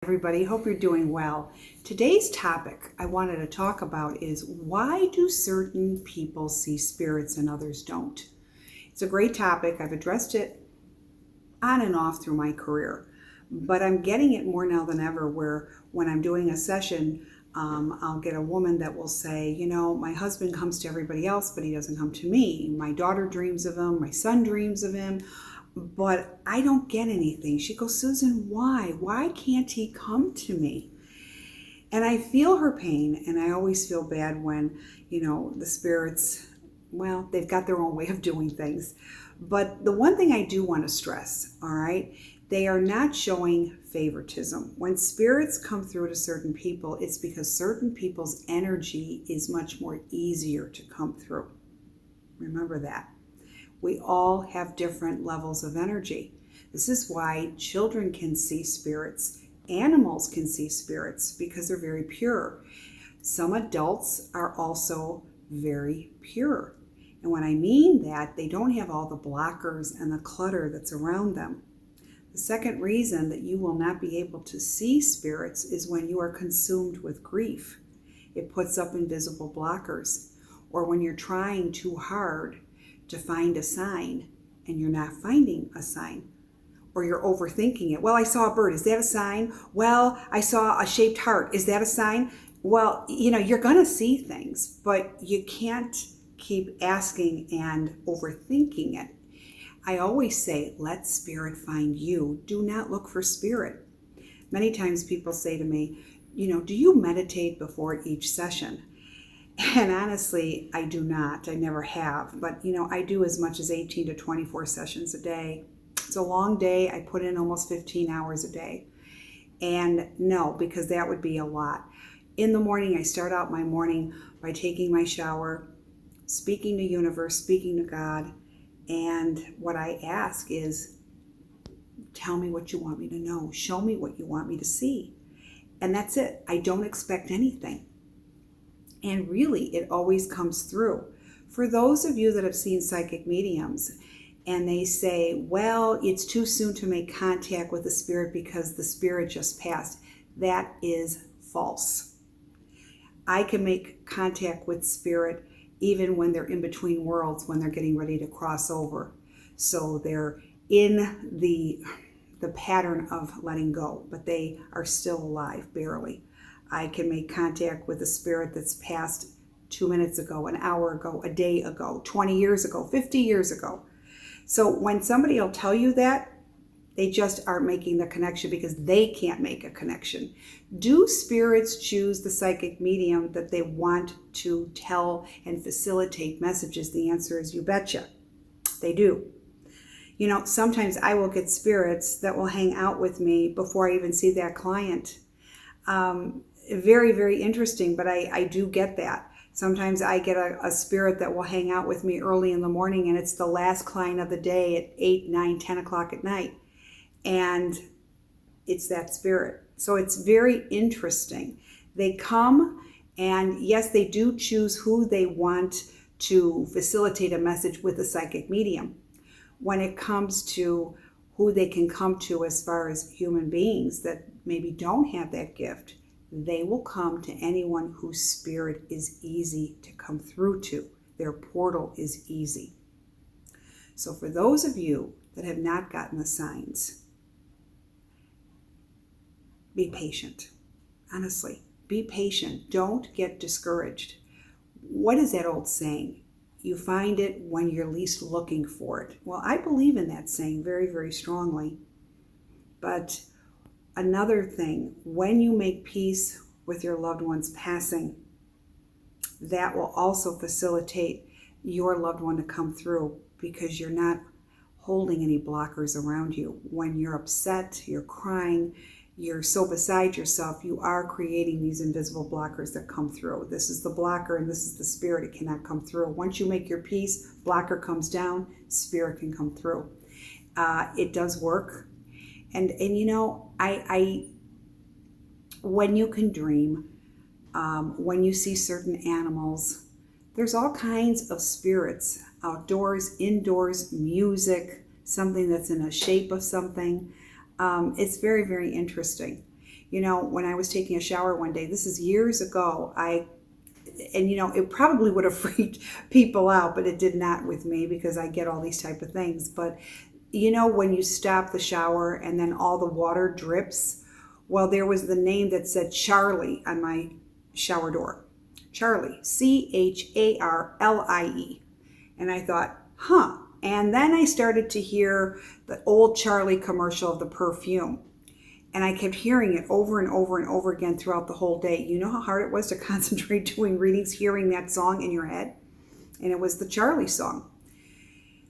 Everybody, hope you're doing well. Today's topic I wanted to talk about is why do certain people see spirits and others don't? It's a great topic. I've addressed it on and off through my career, but I'm getting it more now than ever where when I'm doing a session, I'll get a woman that will say, my husband comes to everybody else, but he doesn't come to me. My daughter dreams of him. My son dreams of him. But I don't get anything. She goes, Susan, why? Why can't he come to me? And I feel her pain, and I always feel bad when, the spirits, well, they've got their own way of doing things. But the one thing I do want to stress, all right, they are not showing favoritism. When spirits come through to certain people, it's because certain people's energy is much more easier to come through. Remember that. We all have different levels of energy. This is why children can see spirits, animals can see spirits, because they're very pure. Some adults are also very pure. And when I mean that, they don't have all the blockers and the clutter that's around them. The second reason that you will not be able to see spirits is when you are consumed with grief. It puts up invisible blockers. Or when you're trying too hard to find a sign and you're not finding a sign, or you're overthinking it. Well, I saw a bird. Is that a sign? Well, I saw a shaped heart. Is that a sign? Well, you're going to see things, but you can't keep asking and overthinking it. I always say, let spirit find you. Do not look for spirit. Many times people say to me, do you meditate before each session? And honestly, I do not. I never have. But, I do as much as 18 to 24 sessions a day. It's a long day. I put in almost 15 hours a day. And no, because that would be a lot. In the morning, I start out my morning by taking my shower, speaking to universe, speaking to God. And what I ask is, tell me what you want me to know. Show me what you want me to see. And that's it. I don't expect anything. And really, it always comes through. For those of you that have seen psychic mediums and they say, well, it's too soon to make contact with the spirit because the spirit just passed, that is false. I can make contact with spirit even when they're in between worlds, when they're getting ready to cross over. So they're in the pattern of letting go, but they are still alive, barely. I can make contact with a spirit that's passed 2 minutes ago, an hour ago, a day ago, 20 years ago, 50 years ago. So when somebody will tell you that, they just aren't making the connection because they can't make a connection. Do spirits choose the psychic medium that they want to tell and facilitate messages? The answer is you betcha. They do. Sometimes I will get spirits that will hang out with me before I even see that client. Very, very interesting, but I do get that. Sometimes I get a spirit that will hang out with me early in the morning and it's the last client of the day at 8, 9, 10 o'clock at night. And it's that spirit. So it's very interesting. They come and yes, they do choose who they want to facilitate a message with a psychic medium. When it comes to who they can come to as far as human beings that maybe don't have that gift, they will come to anyone whose spirit is easy to come through to. Their portal is easy. So for those of you that have not gotten the signs, be patient. Honestly, be patient. Don't get discouraged. What is that old saying? You find it when you're least looking for it. Well, I believe in that saying very, very strongly. But another thing, when you make peace with your loved one's passing, that will also facilitate your loved one to come through because you're not holding any blockers around you. When you're upset, you're crying, you're so beside yourself, you are creating these invisible blockers that come through. This is the blocker and this is the spirit. It cannot come through. Once you make your peace, blocker comes down, spirit can come through. It does work. And I when you can dream, when you see certain animals, there's all kinds of spirits, outdoors, indoors, music, something that's in a shape of something. It's very, very interesting. When I was taking a shower one day, this is years ago, it probably would have freaked people out, but it did not with me because I get all these type of things. But when you stop the shower and then all the water drips, well, there was the name that said Charlie on my shower door. Charlie, Charlie. And I thought, huh. And then I started to hear the old Charlie commercial of the perfume. And I kept hearing it over and over and over again throughout the whole day. You know how hard it was to concentrate doing readings, hearing that song in your head? And it was the Charlie song.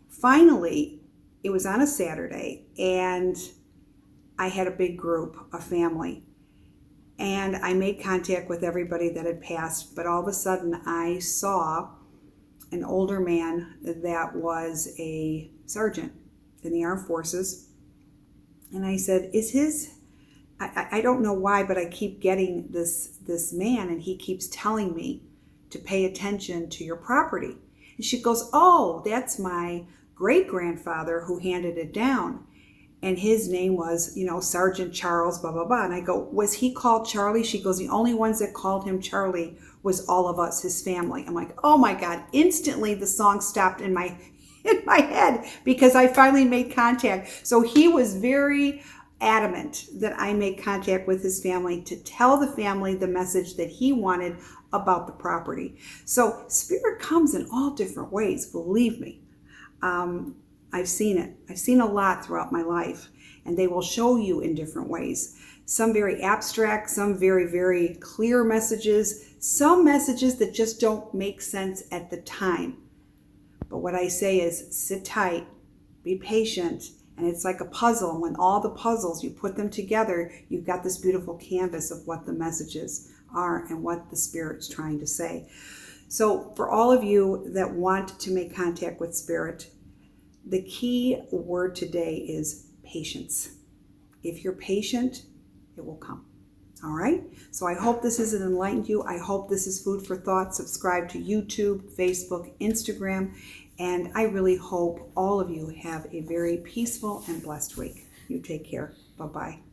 Finally, it was on a Saturday, and I had a big group, a family. And I made contact with everybody that had passed, but all of a sudden I saw an older man that was a sergeant in the armed forces. And I said, I don't know why, but I keep getting this man, and he keeps telling me to pay attention to your property. And she goes, oh, that's my great-grandfather who handed it down. And his name was, Sergeant Charles, blah, blah, blah. And I go, was he called Charlie? She goes, the only ones that called him Charlie was all of us, his family. I'm like, oh my God. Instantly the song stopped in my head because I finally made contact. So he was very adamant that I make contact with his family to tell the family the message that he wanted about the property. So spirit comes in all different ways, believe me. I've seen it. I've seen a lot throughout my life, and they will show you in different ways. Some very abstract, some very, very clear messages, some messages that just don't make sense at the time. But what I say is sit tight, be patient, and it's like a puzzle. When all the puzzles, you put them together, you've got this beautiful canvas of what the messages are and what the Spirit's trying to say. So for all of you that want to make contact with Spirit, the key word today is patience. If you're patient, it will come. All right? So I hope this has enlightened you. I hope this is food for thought. Subscribe to YouTube, Facebook, Instagram, and I really hope all of you have a very peaceful and blessed week. You take care. Bye-bye.